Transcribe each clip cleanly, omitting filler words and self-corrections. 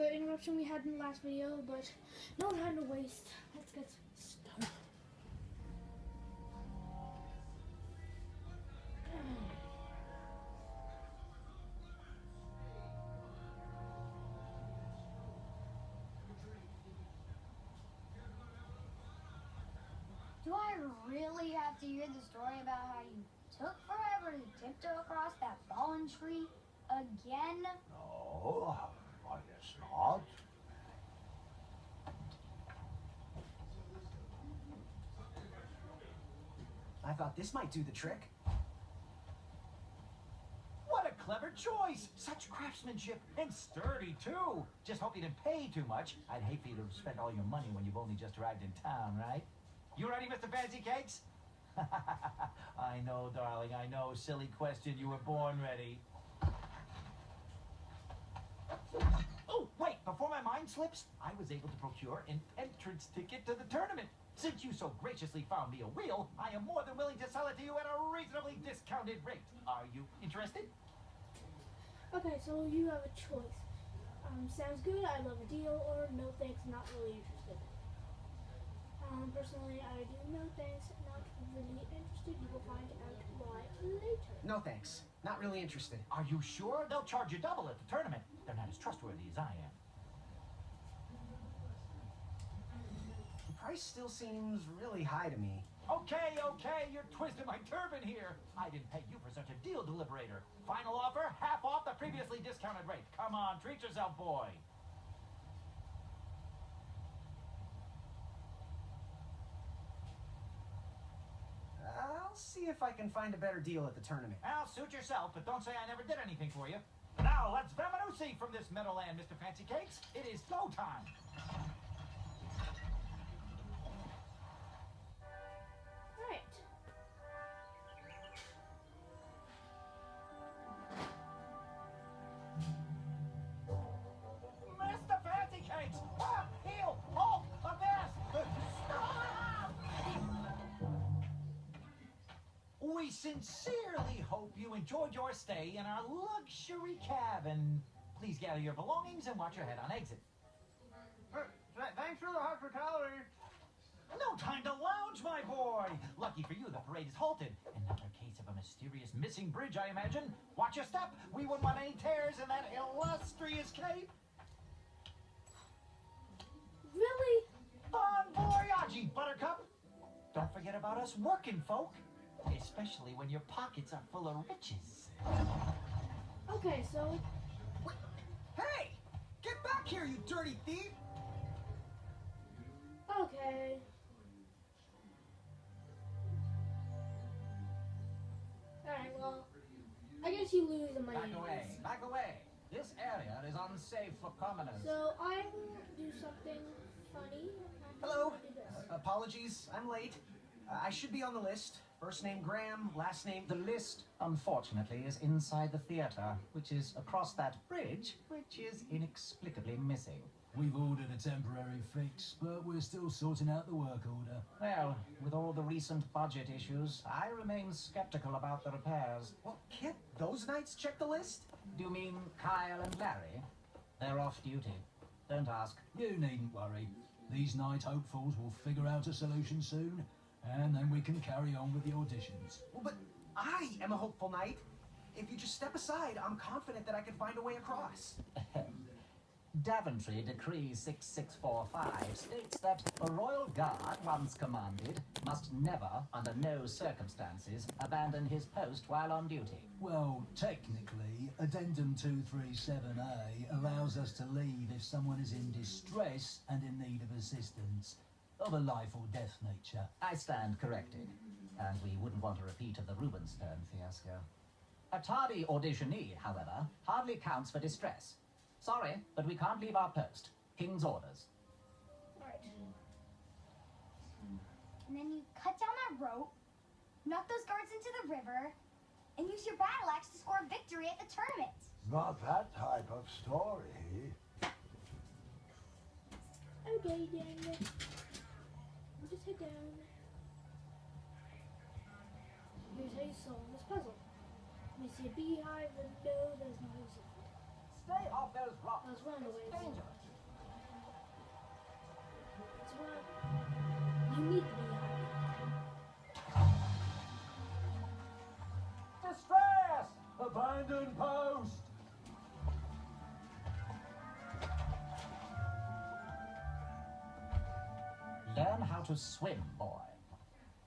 the interruption we had in the last video, but no time to waste. Let's get started. Do I really have to hear the story about how you took forever to tiptoe across that fallen tree again? No, I guess not. I thought this might do the trick. What a clever choice! Such craftsmanship, and sturdy too. Just hope you didn't pay too much. I'd hate for you to spend all your money when you've only just arrived in town, right? You ready, Mr. Fancy Cakes? I know, darling, I know. Silly question. You were born ready. Oh, wait, before my mind slips, I was able to procure an entrance ticket to the tournament. Since you so graciously found me a wheel, I am more than willing to sell it to you at a reasonably discounted rate. Are you interested? Okay, so you have a choice. Sounds good, I love a deal, or no thanks, not really interested. Personally, I do no thanks, not really interested. You will find out why later. No thanks. Not really interested. Are you sure? They'll charge you double at the tournament. They're not as trustworthy as I am. The price still seems really high to me. Okay, you're twisting my turban here. I didn't pay you for such a deal, Deliberator. Final offer, half off the previously discounted rate. Come on, treat yourself, boy. I'll see if I can find a better deal at the tournament. Well, suit yourself, but don't say I never did anything for you. Now, let's Vamanusi from this Meadowland, Mr. Fancy Cakes. It is go time. Right. Mr. Fancy Cakes! Ah, heel! Halt! Avast! Stop! We sincerely hope you enjoyed your stay in our luxury cabin. Please gather your belongings and watch your head on exit. Thanks for the hospitality. No time to lounge, my boy! Lucky for you, the parade is halted. Another case of a mysterious missing bridge, I imagine. Watch your step. We wouldn't want any tears in that illustrious cape. Really? Bon voyage, Buttercup! Don't forget about us working folk, especially when your pockets are full of riches. Okay, so Wait. Hey! Get back here, you dirty thief! okay. Alright, well, I guess you lose the money. Back away, anyways. back away. This area is unsafe for commoners. So I will do something funny. Hello. Do this. Apologies, I'm late. I should be on the list. First name Graham, last name... The list, unfortunately, is inside the theater, which is across that bridge, which is inexplicably missing. We've ordered a temporary fix, but we're still sorting out the work order. Well, with all the recent budget issues, I remain skeptical about the repairs. Well, can't those knights check the list? Do you mean Kyle and Larry? They're off duty. Don't ask. You needn't worry. These night hopefuls will figure out a solution soon, and then we can carry on with the auditions. Well, but I am a hopeful knight. If you just step aside, I'm confident that I can find a way across. Daventry Decree 6645 states that a royal guard, once commanded, must never, under no circumstances, abandon his post while on duty. Well, technically, Addendum 237A allows us to leave if someone is in distress and in need of assistance, of a life or death nature. I stand corrected, and we wouldn't want a repeat of the Rubenstern fiasco. A tardy auditionee, however, hardly counts for distress. Sorry, but we can't leave our post. King's orders. Alright. And then you cut down that rope, knock those guards into the river, and use your battle axe to score a victory at the tournament. Not that type of story. Okay, then. We'll just head down. Here's how you solve this puzzle. Let me see a beehive, but no, there's no use of it. Stay off those rocks. That's one of the ways. Dangerous. It's what you need to be happy. Distress! Abandoned post! Learn how to swim, boy.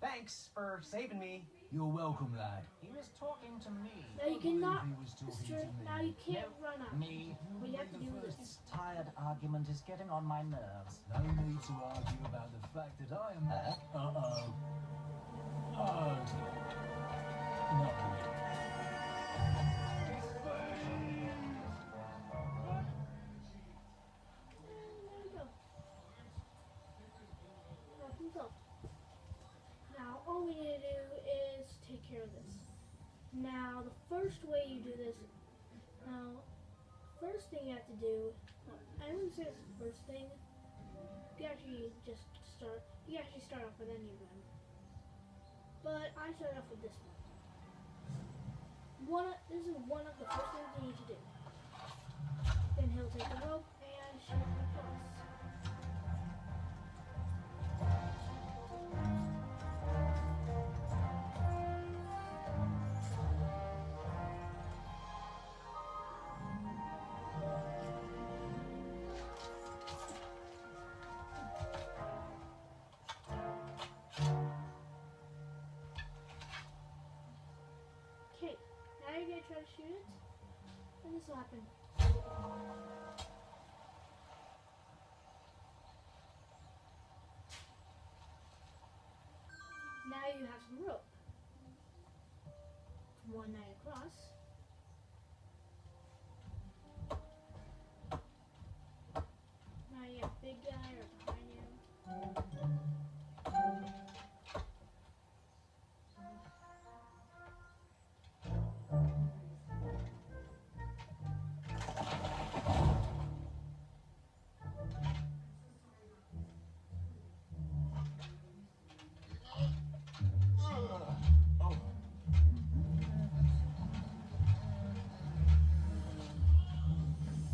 Thanks for saving me. You're welcome, lad. He was talking to me. Now you cannot. He was talking to me. Now you can't run out. Me. But you have to do this. This tired argument is getting on my nerves. No need to argue about the fact that I am. Uh-oh. Oh. Not really. There you go. Problem solved. Now all we need to do is take care of this. Now the first way you do this. Now, first thing you have to do. Well, I wouldn't say it's the first thing. You actually just start. You actually start off with any of them. But I start off with this one. This is one of the first things you need to do. Then he'll take the rope and shoot it across. Okay, now you're gonna try to shoot it, and this will happen. Now you have some rope. It's one night across. Now you have big guy or behind you.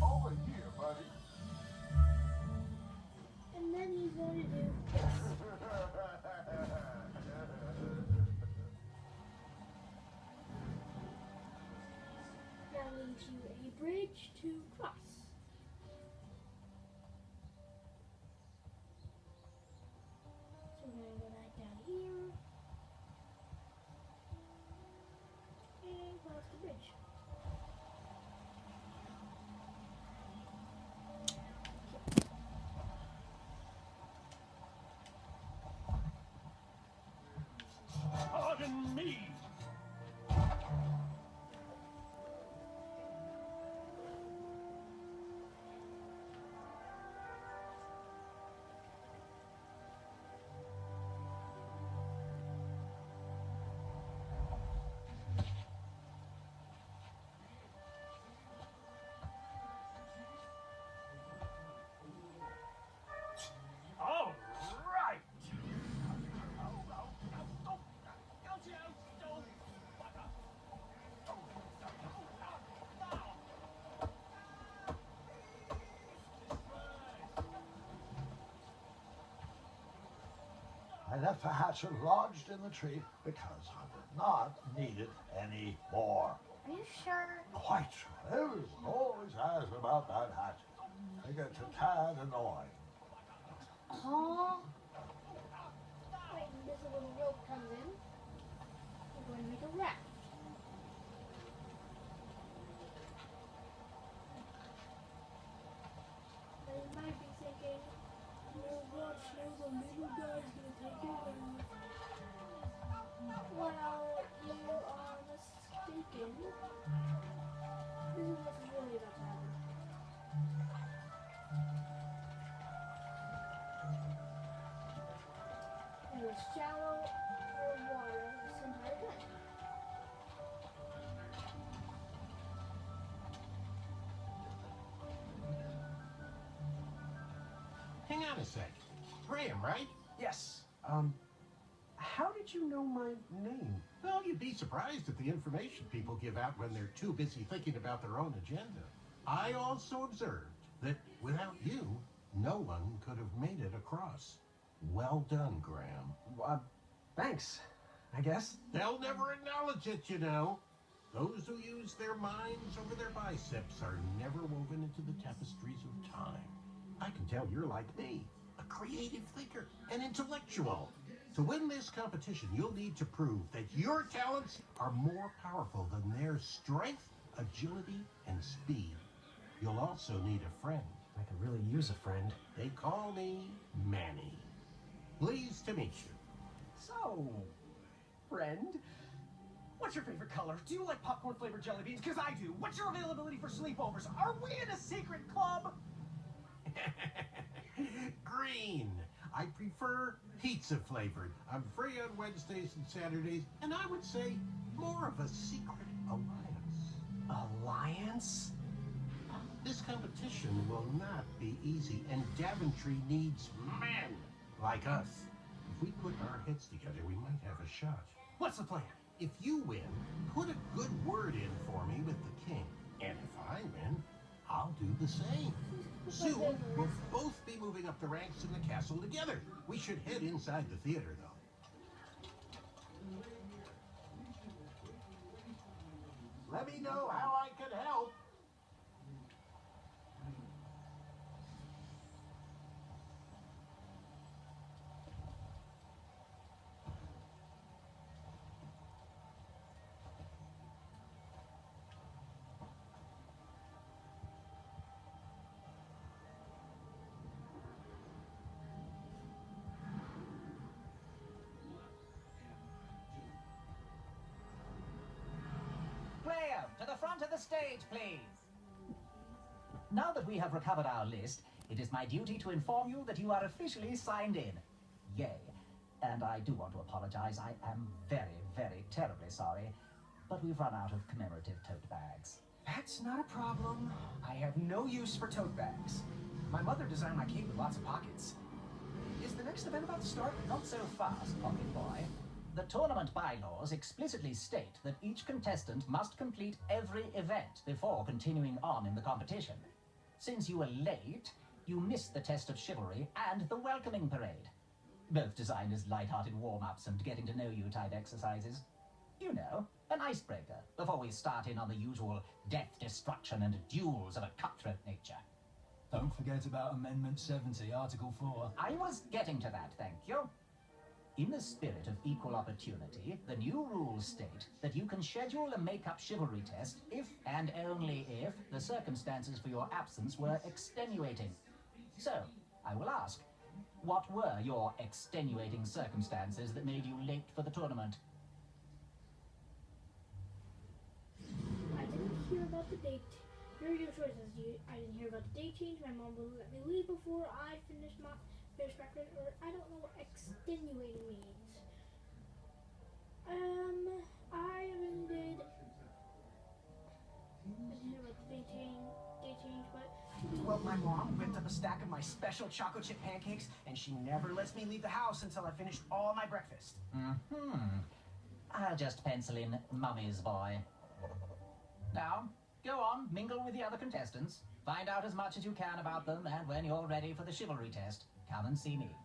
Over here, buddy. And then he's going to do this. That leaves you a bridge to cross. So we're going to go back down here. And cross the bridge. Pardon me. All right. I left the hatchet lodged in the tree because I did not need it anymore. Are you sure? Quite sure. Everyone always asks about that hatchet. It gets a tad annoying. Huh? Wait, and this is where the rope comes in. We're going to make a raft. Now you might be thinking, well, watch now, the little guy's going to take it away. Well, you are mistaken. This is what's really about to happen. It was shallow or water this entire time. Hang on a sec. Graham, right? Yes. How did you know my name? Well, you'd be surprised at the information people give out when they're too busy thinking about their own agenda. I also observed that without you, no one could have made it across. Well done, Graham. Thanks, I guess. They'll never acknowledge it, you know. Those who use their minds over their biceps are never woven into the tapestries of time. I can tell you're like me, a creative thinker, an intellectual. To win this competition, you'll need to prove that your talents are more powerful than their strength, agility, and speed. You'll also need a friend. I could really use a friend. They call me Manny. Pleased to meet you. So, friend, what's your favorite color? Do you like popcorn-flavored jelly beans? Because I do. What's your availability for sleepovers? Are we in a secret club? Green. I prefer pizza flavored. I'm free on Wednesdays and Saturdays, and I would say more of a secret alliance. Alliance? This competition will not be easy, and Daventry needs men like us. If we put our heads together, we might have a shot. What's the plan? If you win, put a good word in for me with the king. And if I win, I'll do the same. Soon, we'll both be moving up the ranks in the castle together. We should head inside the theater, though. Let me know how I can help. Player, to the front of the stage, please. Now that we have recovered our list, it is my duty to inform you that you are officially signed in. Yay. And I do want to apologize. I am very, very terribly sorry, but we've run out of commemorative tote bags. That's not a problem. I have no use for tote bags. My mother designed my cape with lots of pockets. Is the next event about to start? Not so fast, pocket boy. The tournament bylaws explicitly state that each contestant must complete every event before continuing on in the competition. Since you were late, you missed the test of chivalry and the welcoming parade. Both designed as light-hearted warm-ups and getting-to-know-you type exercises. You know, an icebreaker before we start in on the usual death, destruction, and duels of a cutthroat nature. Don't forget about Amendment 70, Article 4. I was getting to that, thank you. In the spirit of equal opportunity, the new rules state that you can schedule a make-up chivalry test if and only if the circumstances for your absence were extenuating. So, I will ask, what were your extenuating circumstances that made you late for the tournament? I didn't hear about the date. Here are your choices. I didn't hear about the date change. My mom wouldn't let me leave before I finished my first record, or I don't know what extenuating means. I really did. I didn't hear about the date change, but. Well, my mom whipped up a stack of my special chocolate chip pancakes, and she never lets me leave the house until I finished all my breakfast. I'll just pencil in Mummy's boy. Now, go on, mingle with the other contestants. Find out as much as you can about them, and when you're ready for the chivalry test, come and see me.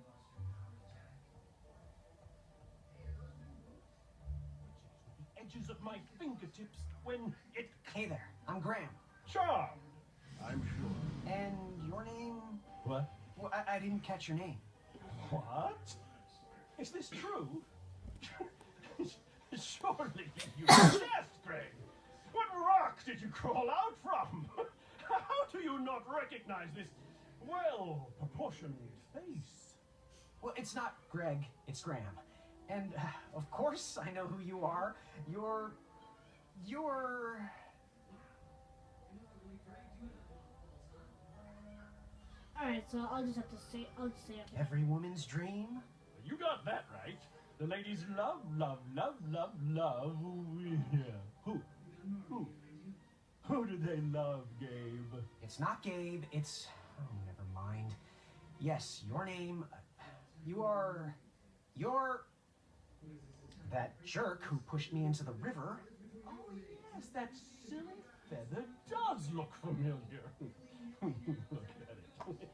The edges of my fingertips when it... Hey there, I'm Graham. Charmed, I'm sure. And your name? What? Well, I didn't catch your name. What? Is this true? Surely you jest, Greg. What rock did you crawl out from? How do you not recognize this well-proportioned face? Well, it's not Greg, it's Graham. And, of course, I know who you are. You're... Alright, so I'll just say it. Every woman's dream? You got that right. The ladies love, love, love, love, love. Yeah. Who do they love, Gabe? It's not Gabe, it's... Oh, never mind. Yes, your name... You're... That jerk who pushed me into the river. Oh, yes, that silly, feather does look familiar. Look at it.